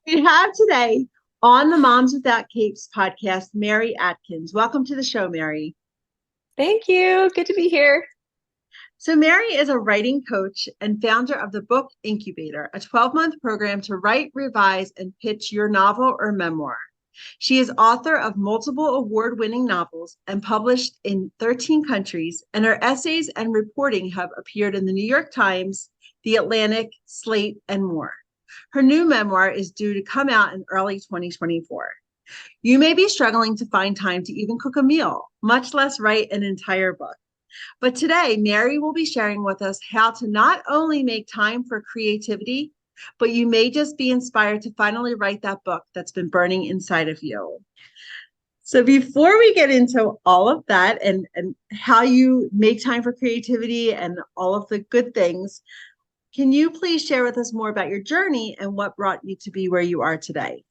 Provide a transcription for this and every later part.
We have today on the Moms Without Capes podcast, Mary Adkins. Welcome to the show, Mary. Thank you. Good to be here. So, Mary is a writing coach and founder of the Book Incubator, a 12-month program to write, revise, and pitch your novel or memoir. She is author of multiple award-winning novels and published in 13 countries, and her essays and reporting have appeared in the New York Times, The Atlantic, Slate, and more. Her new memoir is due to come out in early 2024. You may be struggling to find time to even cook a meal, much less write an entire book. But today, Mary will be sharing with us how to not only make time for creativity, but you may just be inspired to finally write that book that's been burning inside of you. So before we get into all of that and how you make time for creativity and all of the good things, can you please share with us more about your journey and what brought you to be where you are today?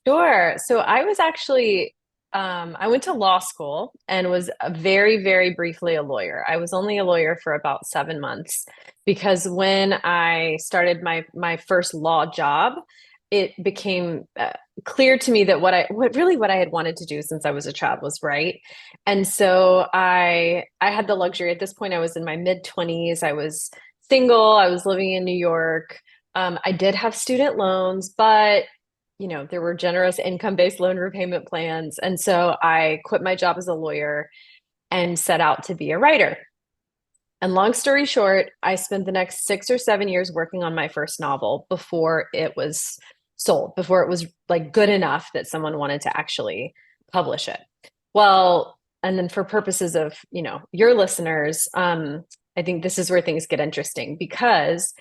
Sure. So I was actually, I went to law school and was very, very briefly a lawyer. I was only a lawyer for about 7 months because when I started my first law job, it became clear to me that what I had wanted to do since I was a child was write. And so I had the luxury at this point. I was in my mid 20s. I was single. I was living in New York. I did have student loans, but there were generous income-based loan repayment plans. And so I quit my job as a lawyer and set out to be a writer. And long story short, I spent the next 6 or 7 years working on my first novel before it was sold, before it was like good enough that someone wanted to actually publish it. Well, and then for purposes of, your listeners, I think this is where things get interesting because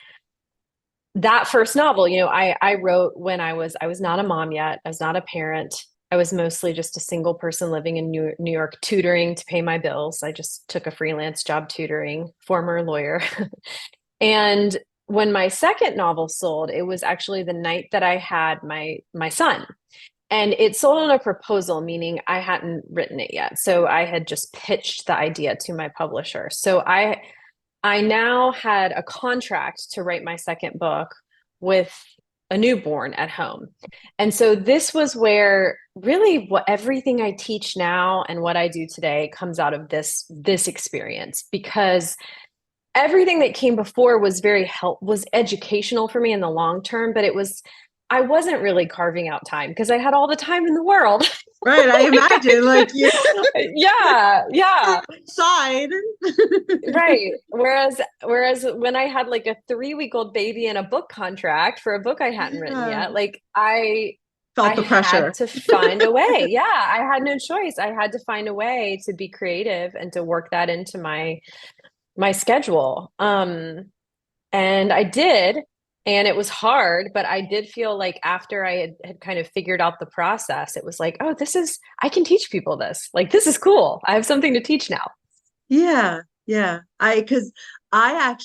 that first novel, I wrote when I was not a mom yet. I was not a parent. I was mostly just a single person living in New York, tutoring to pay my bills. I just took a freelance job tutoring, former lawyer. And when my second novel sold, it was actually the night that I had my son. And it sold on a proposal, meaning I hadn't written it yet. So I had just pitched the idea to my publisher. So I now had a contract to write my second book with a newborn at home. And so this was where really what everything I teach now and what I do today comes out of this experience, because everything that came before was educational for me in the long term, but I wasn't really carving out time because I had all the time in the world. Right, I Like imagine like you yeah, yeah. side. Right. Whereas when I had like a 3-week-old baby and a book contract for a book I hadn't written Yeah, yet, like I felt the had pressure. to find a way. Yeah, I had no choice. I had to find a way to be creative and to work that into my schedule. And I did, and it was hard, but I did feel like after I had kind of figured out the process, it was like, oh, I can teach people this. Like, this is cool. I have something to teach now. Yeah, yeah. Because I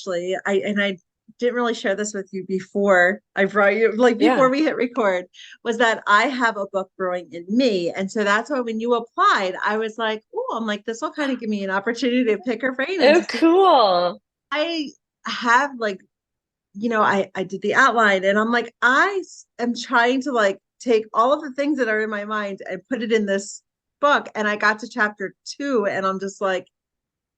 didn't really share this with you before I brought you, like before Yeah. we hit record, was that I have a book brewing in me. And so that's why when you applied, I was like, oh, I'm like, this will kind of give me an opportunity to pick her brain and Oh, to see. cool. I have like, I did the outline and I'm like, am trying to like take all of the things that are in my mind and put it in this book. And I got to chapter 2 and I'm just like,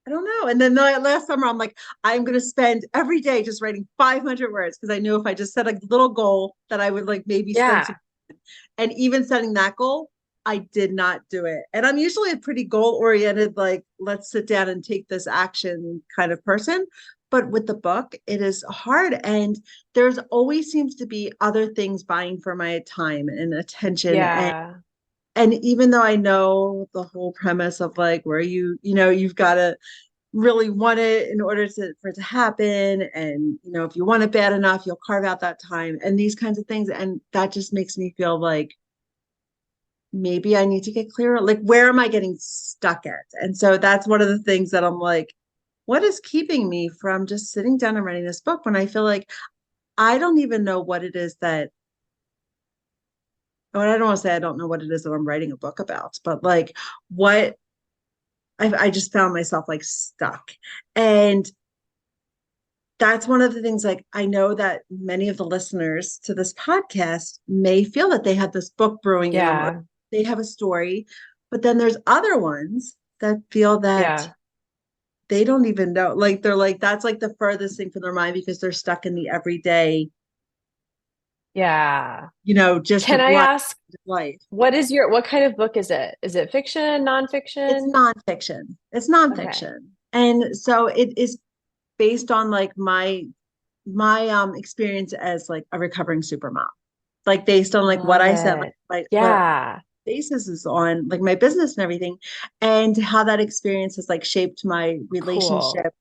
I don't know. And then last summer, I'm like, I'm going to spend every day just writing 500 words because I knew if I just set a little goal that I would like maybe spend some. Yeah. And even setting that goal, I did not do it. And I'm usually a pretty goal oriented, like, let's sit down and take this action kind of person. But with the book, it is hard. And there's always seems to be other things vying for my time and attention. Yeah. And even though I know the whole premise of like where you've got to really want it in order for it to happen, and if you want it bad enough you'll carve out that time and these kinds of things, and that just makes me feel like maybe I need to get clearer, like where am I getting stuck at? And so that's one of the things that I'm like, what is keeping me from just sitting down and writing this book when I feel like I don't even know what it is that, oh, I don't want to say I don't know what it is that I'm writing a book about, but like what I just found myself like stuck. And that's one of the things, like, I know that many of the listeners to this podcast may feel that they have this book brewing in them, or Yeah. they have a story, but then there's other ones that feel that Yeah. they don't even know. Like, they're like, that's like the furthest thing from their mind because they're stuck in the everyday, Yeah. just Can of I ask, life. what kind of book is it? Is it fiction, It's nonfiction? nonfiction. It's Okay. nonfiction. And so it is based on like my experience as like a recovering supermom. Like based on like what Love I said, like it. what Yeah. basis is on like my business and everything, and how that experience has like shaped my Cool. relationships,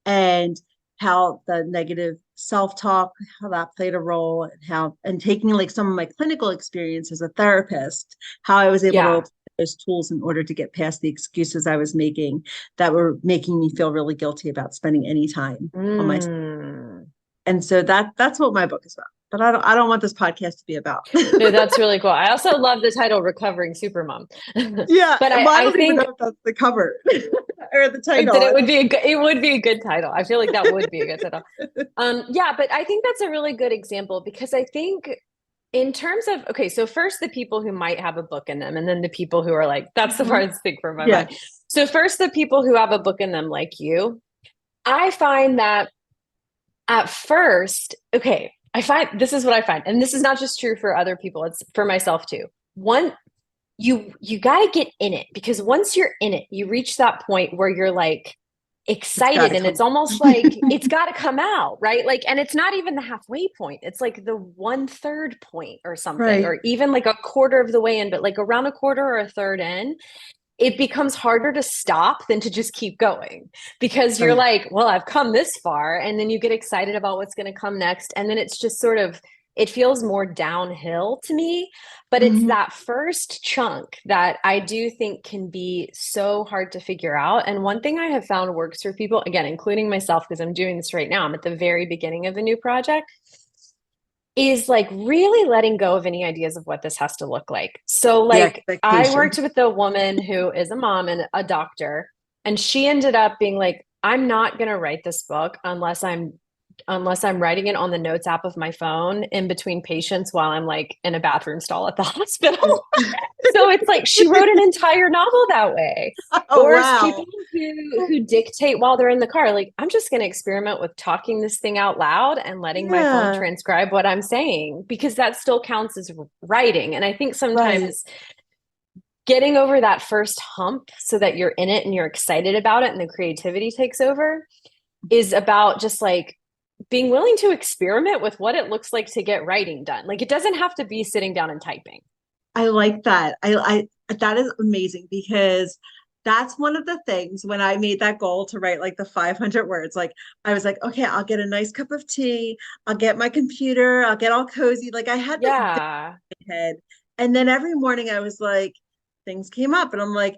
and how the negative self-talk, how that played a role, and how, and taking like some of my clinical experience as a therapist, how I was able to Yeah. apply those tools in order to get past the excuses I was making that were making me feel really guilty about spending any time on myself. Mm. And so that's what my book is about. But I don't want this podcast to be about. No, that's really cool. I also love the title Recovering Supermom. Yeah, But well, I I don't even know think if that's the cover or the that title. it I would don't. be it would be a good title. I feel like that would be a good title. Yeah, but I think that's a really good example because I think in terms of, okay, so first the people who might have a book in them, and then the people who are like, that's the Mhm. farthest thing from my Yeah, mind. So first the people who have a book in them, like you, I find that at first, okay, I find this is what I find, and this is not just true for other people, it's for myself too. One, you got to get in it because once you're in it, you reach that point where you're like it's got excited to and come it's out. almost like it's got to come out, right? Like, and it's not even the halfway point. It's like the 1/3 point or something, Right. or even like a quarter of the way in, but like around a quarter or a third in, it becomes harder to stop than to just keep going because Oh you're yeah. like, well, I've come this far. And then you get excited about what's going to come next. And then it's just sort of, it feels more downhill to me. But it's Mhm. that first chunk that I do think can be so hard to figure out. And one thing I have found works for people, again, including myself, because I'm doing this right now, I'm at the very beginning of a new project, is like really letting go of any ideas of what this has to look like. So, The like, I expectation. worked with a woman who is a mom and a doctor, and she ended up being like, I'm not going to write this book unless I'm writing it on the notes app of my phone in between patients while I'm like in a bathroom stall at the hospital. So it's like she wrote an entire novel that way. Oh Or as people wow. who dictate while they're in the car, like I'm just going to experiment with talking this thing out loud and letting my phone Yeah. transcribe what I'm saying because that still counts as writing. And I think Right. sometimes getting over that first hump so that you're in it and you're excited about it and the creativity takes over is about just like being willing to experiment with what it looks like to get writing done. Like it doesn't have to be sitting down and typing. I like that. I that is amazing because that's one of the things when I made that goal to write like the 500 words. Like I was like, okay, I'll get a nice cup of tea, I'll get my computer, I'll get all cozy. Like I had this big Yeah. head. And then every morning I was like, things came up and I'm like,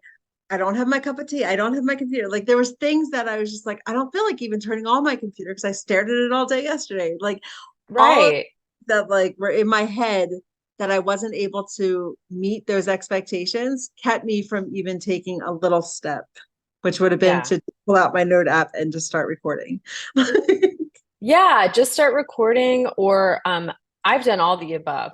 I don't have my cup of tea. I don't have my computer. Like there was things that I was just like, I don't feel like even turning on my computer because I stared at it all day yesterday. Like all of Right. that like were in my head that I wasn't able to meet those expectations kept me from even taking a little step, which would have been Yeah. to pull out my note app and just start recording. Yeah, just start recording or I've done all the above.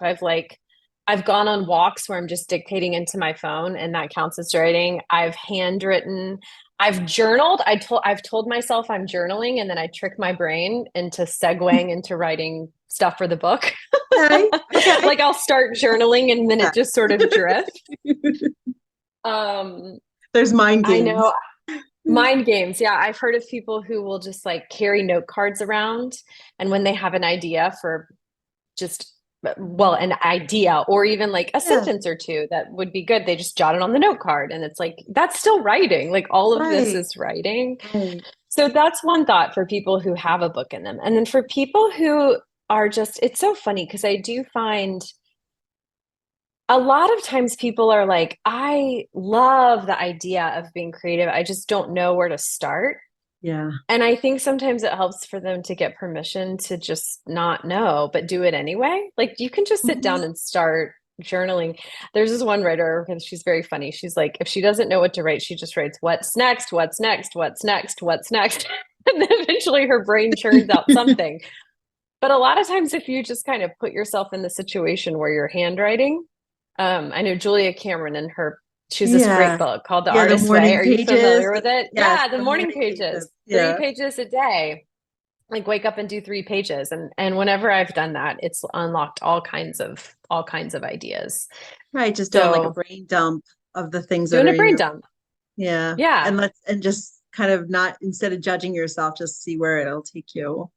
I've gone on walks where I'm just dictating into my phone and that counts as writing. I've handwritten, I've journaled. I've told myself I'm journaling and then I trick my brain into segueing into writing stuff for the book. Okay. Okay. Like I'll start journaling and then Yeah. it just sort of drifts. Um There's mind I games. know. Mind games. Yeah, I've heard of people who will just like carry note cards around. And when they have an idea for just, well, an idea or even like a Yeah. sentence or two that would be good, they just jot it on the note card. And it's like, that's still writing. Like all of this Right. is writing. Right. So that's one thought for people who have a book in them. And then for people who are just, it's so funny because I do find a lot of times people are like, I love the idea of being creative. I just don't know where to start. Yeah. And I think sometimes it helps for them to get permission to just not know, but do it anyway. Like you can just sit Mhm. down and start journaling. There's this one writer, and she's very funny. She's like, if she doesn't know what to write, she just writes, what's next? What's next? What's next? What's next? And then eventually her brain churns out something. But a lot of times, if you just kind of put yourself in the situation where you're handwriting, I know Julia Cameron and she's this great Yeah. book called The Yeah, the Artist's Way. morning Are you pages. familiar with it? Yes, Yeah, the the morning morning pages. pages, three Yeah. pages a day. Like wake up and do 3 pages. And whenever I've done that, it's unlocked all kinds of ideas. Right, just doing like a So brain dump of the things that doing are a in brain your, dump. yeah. Yeah, And just kind of not, instead of judging yourself, just see where it'll take you.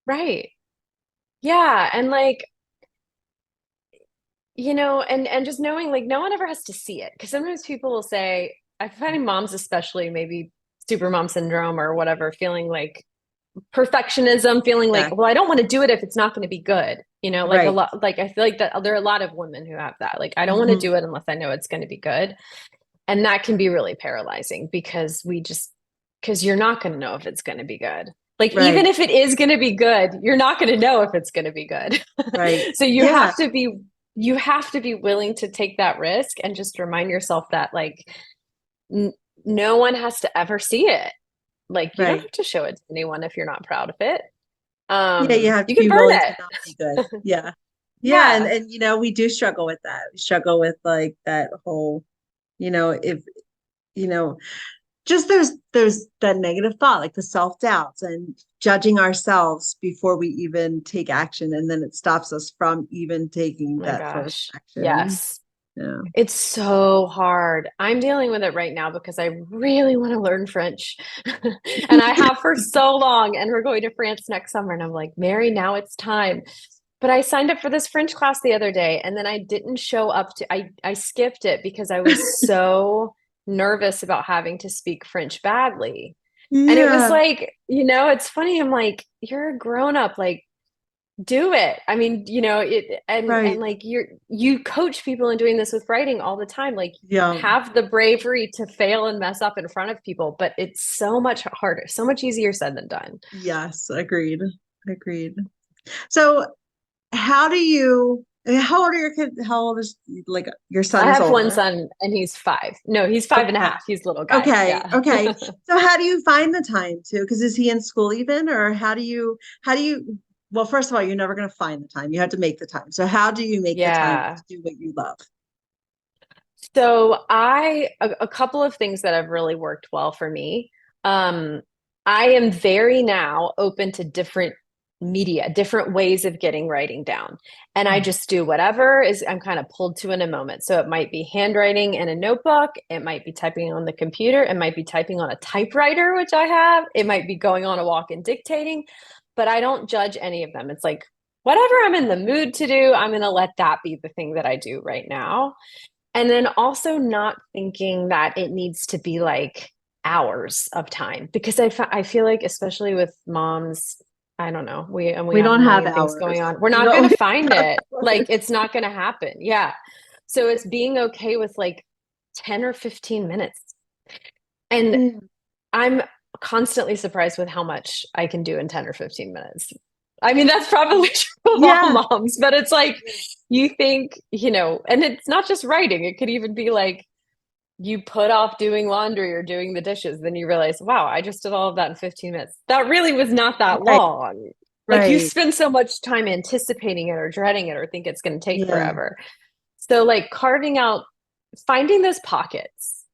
right. Yeah. And like, and just knowing like no one ever has to see it. Because sometimes people will say, I find moms, especially maybe super mom syndrome or whatever, feeling like perfectionism, feeling like, Yeah. well, I don't want to do it if it's not going to be good. Like a Right. lot, like I feel like that there are a lot of women who have that. Like, I don't want to Hmm. do it unless I know it's going to be good. And that can be really paralyzing because you're not going to know if it's going to be good. Like, even Right. if it is going to be good, you're not going to know if it's going to be good. Right. So Yeah. you have to be willing to take that risk and just remind yourself that like n- no one has to ever see it. Like, you don't Right. have to show it to anyone if you're not proud of it. Yeah, you have to You can be burn willing to it. not be good. Yeah. Yeah, Yeah. and we do struggle with that. We struggle with like that whole, if you know, just there's that negative thought, like the self-doubts and judging ourselves before we even take action, and then it stops us from even taking Oh my that first gosh. action. Yes. Yeah. It's so hard. I'm dealing with it right now because I really want to learn French. And I have for so long. And we're going to France next summer. And I'm like, Mary, now it's time. But I signed up for this French class the other day and then I didn't show up I skipped it because I was so nervous about having to speak French badly. And it was Yeah. like, it's funny. I'm like, you're a grown up. Like, do it. I mean, and Right. like you coach people in doing this with writing all the time. Like, Yeah. have the bravery to fail and mess up in front of people, but it's so much harder, so much easier said than done. Yes, agreed. Agreed. So how old are your kids? How old is, like, your I son is have one older? son and he's 5. No, he's five and a Okay. half. He's a little guy. Okay. Yeah. Okay. So how do you find the time to? Because is he in school even, or well, first of all, you're never going to find the time. You have to make the time. So how do you make the time to Yeah. do what you love? So a couple of things that have really worked well for me. Um, I am very now open to different media, different ways of getting writing down. And I just do whatever I'm kind of pulled to in a moment. So it might be handwriting in a notebook. It might be typing on the computer. It might be typing on a typewriter, which I have. It might be going on a walk and dictating, but I don't judge any of them. It's like, whatever I'm in the mood to do, I'm going to let that be the thing that I do right now. And then also not thinking that it needs to be like hours of time because I feel like especially with moms, I don't know, we We have a don't have million things going hours. on. We're We not don't going we to find don't have it. Like, hours. it's not going to happen. Yeah. So it's being okay with like 10 or 15 minutes. And Yeah. I'm constantly surprised with how much I can do in 10 or 15 minutes. I mean, that's probably true of all Yeah. moms, but it's like you think, and it's not just writing. It could even be like you put off doing laundry or doing the dishes, then you realize, wow, I just did all of that in 15 minutes. That really was not that Right. long. Like, you Right. spend so much time anticipating it or dreading it or think it's going to take Yeah. forever. So, like, finding those pockets,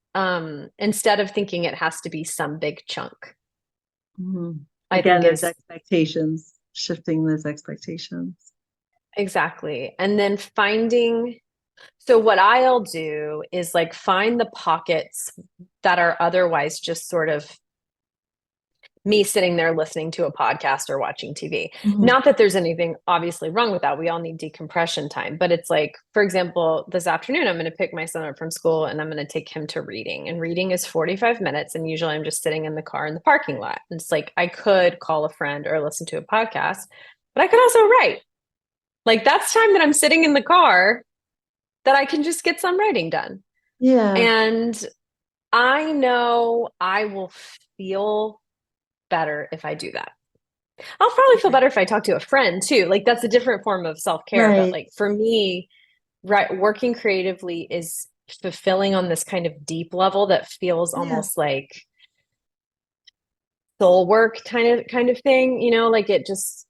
instead of thinking it has to be some big chunk, Mhm. I Again, think those is expectations, shifting those expectations. exactly. And then so what I'll do is like find the pockets that are otherwise just sort of me sitting there listening to a podcast or watching TV. Mhm. Not that there's anything obviously wrong with that. We all need decompression time. But it's like, for example, this afternoon, I'm going to pick my son up from school and I'm going to take him to reading. And reading is 45 minutes. And usually I'm just sitting in the car in the parking lot. And it's like, I could call a friend or listen to a podcast, but I could also write. Like, that's time that I'm sitting in the car that I can just get some writing done. Yeah. And I know I will feel better if I do that. I'll probably feel Okay. better if I talk to a friend too. Like, that's a different form of self-care. But Right. like, for me, working creatively is fulfilling on this kind of deep level that feels Yeah. almost like soul work kind of thing, like it just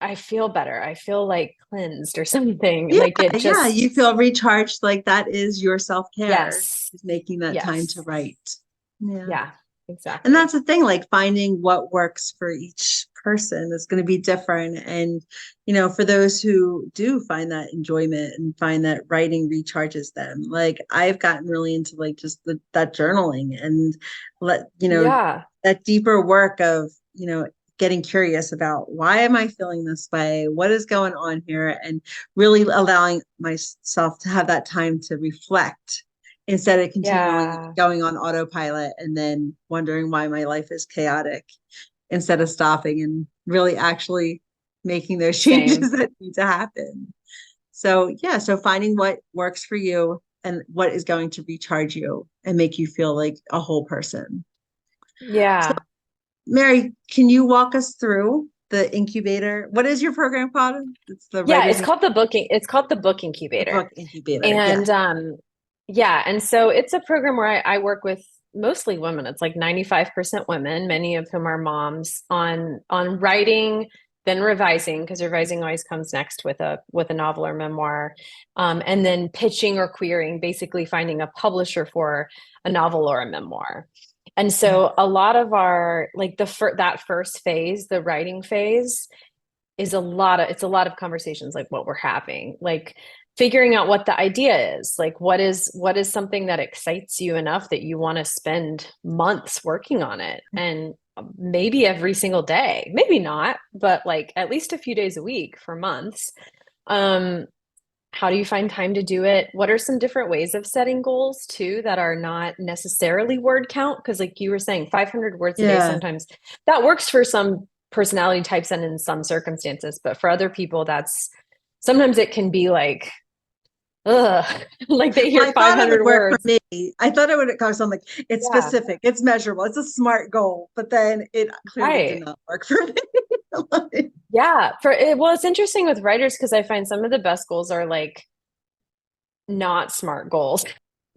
I feel better. I feel like cleansed or something. Yeah, Like it yeah. You just feel recharged, like that is your self-care, yes. is making that time to Yes. write. Yeah. Yeah, And that's exactly. the thing, like finding what works for each person is going to be different. And, for those who do find that enjoyment and find that writing recharges them, like I've gotten really into like just that journaling and Yeah. that deeper work of, getting curious about why am I feeling this way? What is going on here? And really allowing myself to have that time to reflect instead of continually Yeah. going on autopilot and then wondering why my life is chaotic instead of stopping and really actually making those Same. changes that need to happen. So, yeah, so finding what works for you and what is going to recharge you and make you feel like a whole person. So, Yeah. Mary, can you walk us through the incubator? What is your program called? It's the Yeah, writers, it's called the Book the Incubator. book incubator. Yeah. And yeah, and so it's a program where I work with mostly women. It's like 95% women, many of whom are moms on writing, then revising, because revising always comes next with a novel or memoir. And then pitching or querying, basically finding a publisher for a novel or a memoir. And so a lot of our like that first phase, the writing phase, it's a lot of conversations like what we're having, like figuring out what the idea is, like what is something that excites you enough that you want to spend months working on it, and maybe every single day, maybe not, but like at least a few days a week for months. um how do you find time to do it? What are some different ways of setting goals too that are not necessarily word count? Because, like you were saying, 500 words a day, Yeah. sometimes that works for some personality types and in some circumstances. But for other people, sometimes it can be like, ugh, like they Well, hear I thought it would 500 work for words. me. I thought it would come something like it's Yeah, specific, it's measurable, it's a SMART goal, but then it clearly did right. not work for me. Yeah. Well, it's interesting with writers because I find some of the best goals are like not SMART goals.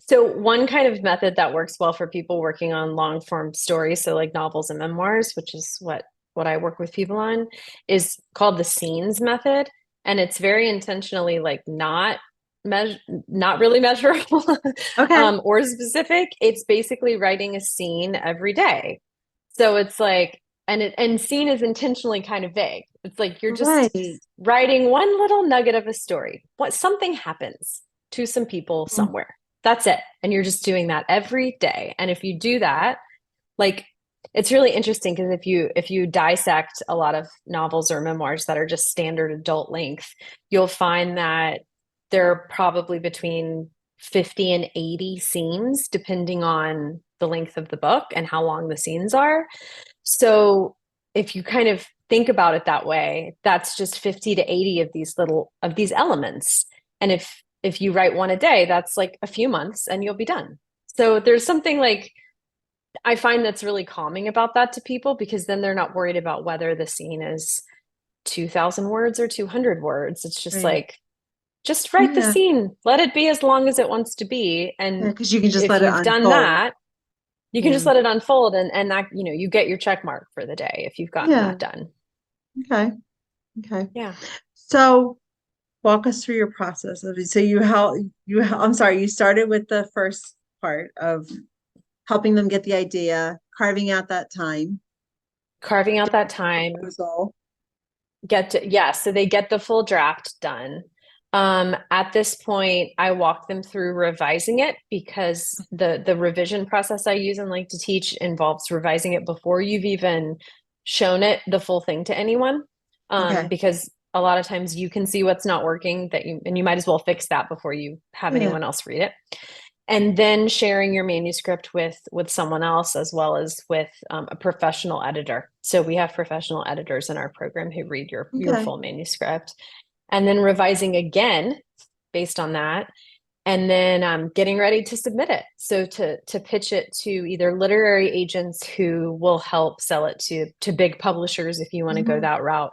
So one kind of method that works well for people working on long form stories, so like novels and memoirs, which is what I work with people on, is called the scenes method, and it's very intentionally like not really measurable Okay. or specific. It's basically writing a scene every day. So it's like and scene is intentionally kind of vague. It's like you're just Right. writing one little nugget of a story. What something happens to some people Mm. somewhere. That's it. And you're just doing that every day. And if you do that, like it's really interesting because if you dissect a lot of novels or memoirs that are just standard adult length, you'll find that there are probably between 50 and 80 scenes depending on the length of the book and how long the scenes are. So if you kind of think about it that way, that's just 50 to 80 of these elements. And if you write one a day, that's like a few months and you'll be done. So there's something like I find that's really calming about that to people because then they're not worried about whether the scene is 2,000 words or 200 words. It's just Right. like just write the Yeah. scene, let it be as long as it wants to be. Yeah, And because you can just if let it you've done unfold. that, you can just Yeah. let it unfold, and that, you get your check mark for the day if you've gotten Yeah. that done. Okay. Okay. Yeah. So walk us through your process of it. So I'm sorry, you started with the first part of helping them get the idea, carving out that time, Carving out that time, proposal. yeah, so they get the full draft done. At this point, I walk them through revising it because the revision process I use and like to teach involves revising it before you've even shown it the full thing to anyone. Okay. Because a lot of times you can see what's not working and you might as well fix that before you have Yeah. anyone else read it. And then sharing your manuscript with someone else as well as with a professional editor. So we have professional editors in our program who read your Okay. full manuscript, and then revising again based on that, and then getting ready to submit it. So to pitch it to either literary agents who will help sell it to big publishers if you want to go Mhm. that route,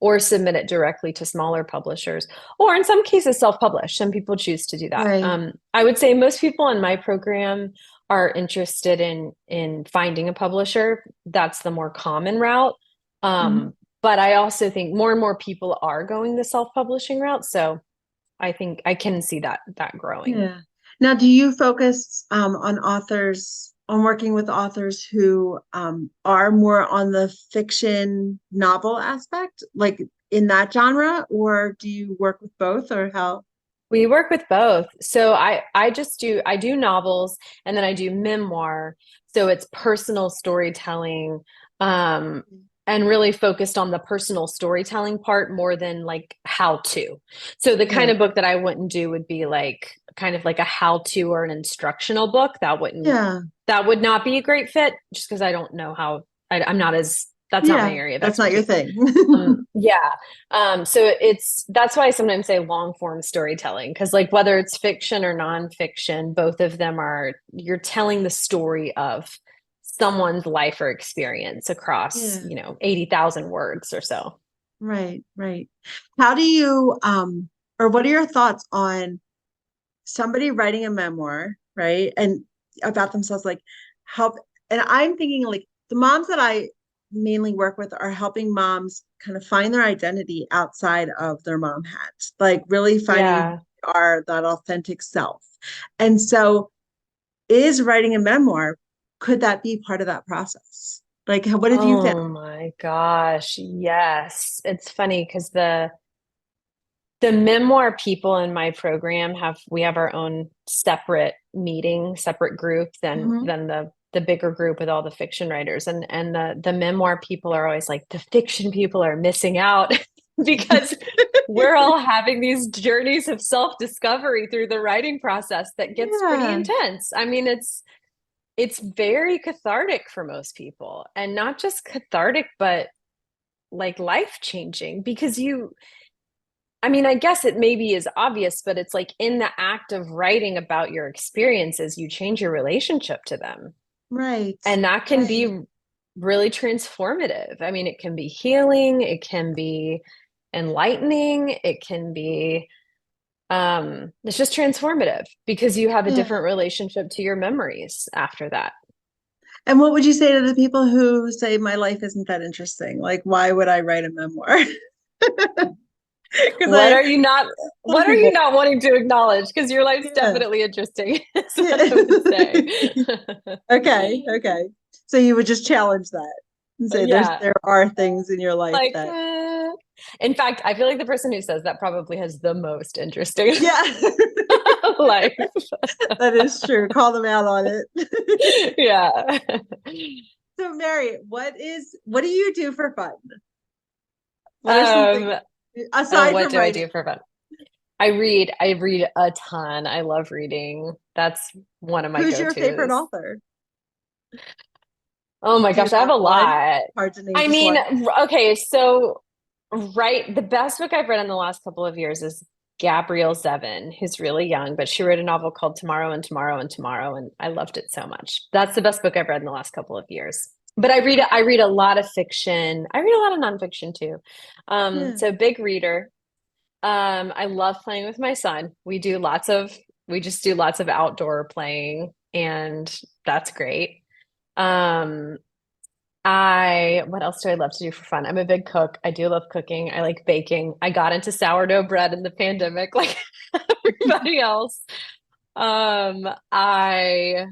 or submit it directly to smaller publishers, or in some cases self-publish. Some people choose to do that. Right. I would say most people in my program are interested in finding a publisher. That's the more common route. Mhm. But I also think more and more people are going the self-publishing route. So I think I can see that growing. Yeah. Now, do you focus on authors, on working with authors who are more on the fiction novel aspect, like in that genre, or do you work with both, or how? We work with both. So I do novels and then I do memoir. So it's personal storytelling, um, and really focused on the personal storytelling part more than like how to. So the kind Right. of book that I wouldn't do would be like kind of like a how to or an instructional book. Yeah. That would not be a great fit just because I don't know how I'm not as that's not my Yeah. area of That's not your expertise. thing. Yeah. So that's why I sometimes say long form storytelling, because like whether it's fiction or nonfiction, both of them are you're telling the story of someone's life or experience across, Yeah. 80,000 words or so. Right. Right. How do you or what are your thoughts on somebody writing a memoir, right? And about themselves, like help. And I'm thinking like the moms that I mainly work with are helping moms kind of find their identity outside of their mom hat, like really finding who Yeah. they are, that authentic self. And so, is writing a memoir, could that be part of that process? Like, what have you found? Oh my gosh. Yes. It's funny because the memoir people in my program we have our own separate meeting, separate group Mhm. than the bigger group with all the fiction writers. And the memoir people are always like, the fiction people are missing out because we're all having these journeys of self-discovery through the writing process that gets pretty Yeah, intense. I mean, it's very cathartic for most people, and not just cathartic, but like life-changing because I mean, I guess it maybe is obvious, but it's like in the act of writing about your experiences, you change your relationship to them. right, And that can right. be really transformative. I mean, it can be healing, it can be enlightening, it can be it's just transformative because you have a Yeah. different relationship to your memories after that. And what would you say to the people who say my life isn't that interesting? Like, why would I write a memoir? Because What I are you not some what are you people, not wanting to acknowledge? Because your life's yeah. definitely interesting, is what I would say. Yeah. Okay, okay. So you would just challenge that and say Yeah. there are things in your life Like, that in fact, I feel like the person who says that probably has the most interesting yeah, life. that is true. Call them out on it. Yeah. So Mary, what do you do for fun? What are some things Um, oh, aside what from do I writing? do for fun? I read. I read a ton. I love reading. That's one of my Who's your favorite go-tos. author? Oh my Do you gosh, I have have a one? lot. Hard to name I just mean, one. okay, so right, the best book I've read in the last couple of years is Gabrielle Zevin, who's really young, but she wrote a novel called Tomorrow and Tomorrow and Tomorrow, and I loved it so much. That's the best book I've read in the last couple of years. But I read a lot of fiction. I read a lot of nonfiction too. Yeah. So big reader. I love playing with my son. We just do lots of outdoor playing, and that's great. Um, what else do I love to do for fun? I'm a big cook. I do love cooking. I like baking. I got into sourdough bread in the pandemic, like everybody else. Um, I,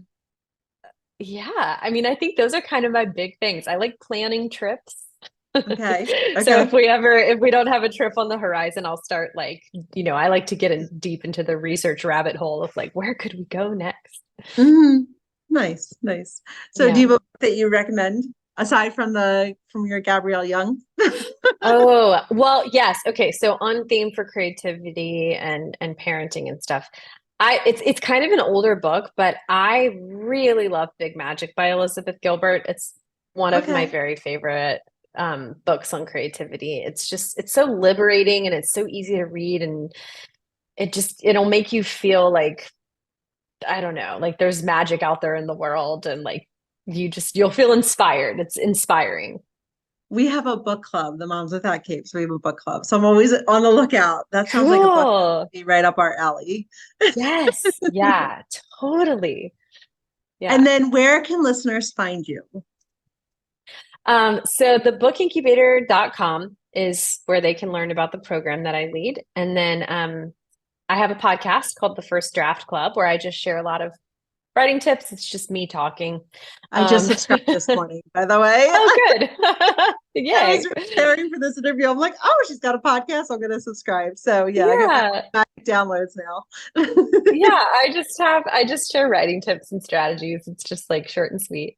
yeah, I mean, I think those are kind of my big things. I like planning trips. Okay. So Okay. if we don't have a trip on the horizon, I'll start like, I like to get in deep into the research rabbit hole of like, where could we go next? Hmm. Nice, nice. So do you Yeah. have a book that you recommend aside from the from your Gabrielle Young? Oh, well, yes. Okay. So on theme for creativity and parenting and stuff. It's kind of an older book, but I really love Big Magic by Elizabeth Gilbert. It's one of my Okay. very favorite books on creativity. It's so liberating and it's so easy to read, and it'll make you feel like, I don't know, like there's magic out there in the world, and like you'll feel inspired. It's inspiring. We have a book club, the Moms Without Capes. We have a book club. So I'm always on the lookout. That sounds like a book that Cool. would be right up our alley. Yes. Yeah, totally. And Yeah. then where can listeners find you? So the bookincubator.com is where they can learn about the program that I lead. And then I have a podcast called The First Draft Club where I just share a lot of writing tips. It's just me talking. I just Um, subscribed this morning, by the way. oh, good. I was Yay. preparing for this interview. I'm like, oh, she's got a podcast. I'm going to subscribe. So yeah, I get my Yeah. downloads now. Yeah. I just share writing tips and strategies. It's just like short and sweet.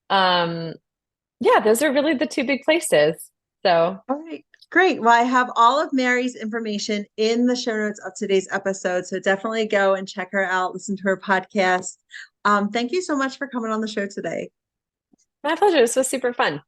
Um, yeah, those are really the two big places. So All right, great. Well, I have all of Mary's information in the show notes of today's episode. So definitely go and check her out, listen to her podcast. Thank you so much for coming on the show today. my pleasure. This was super fun.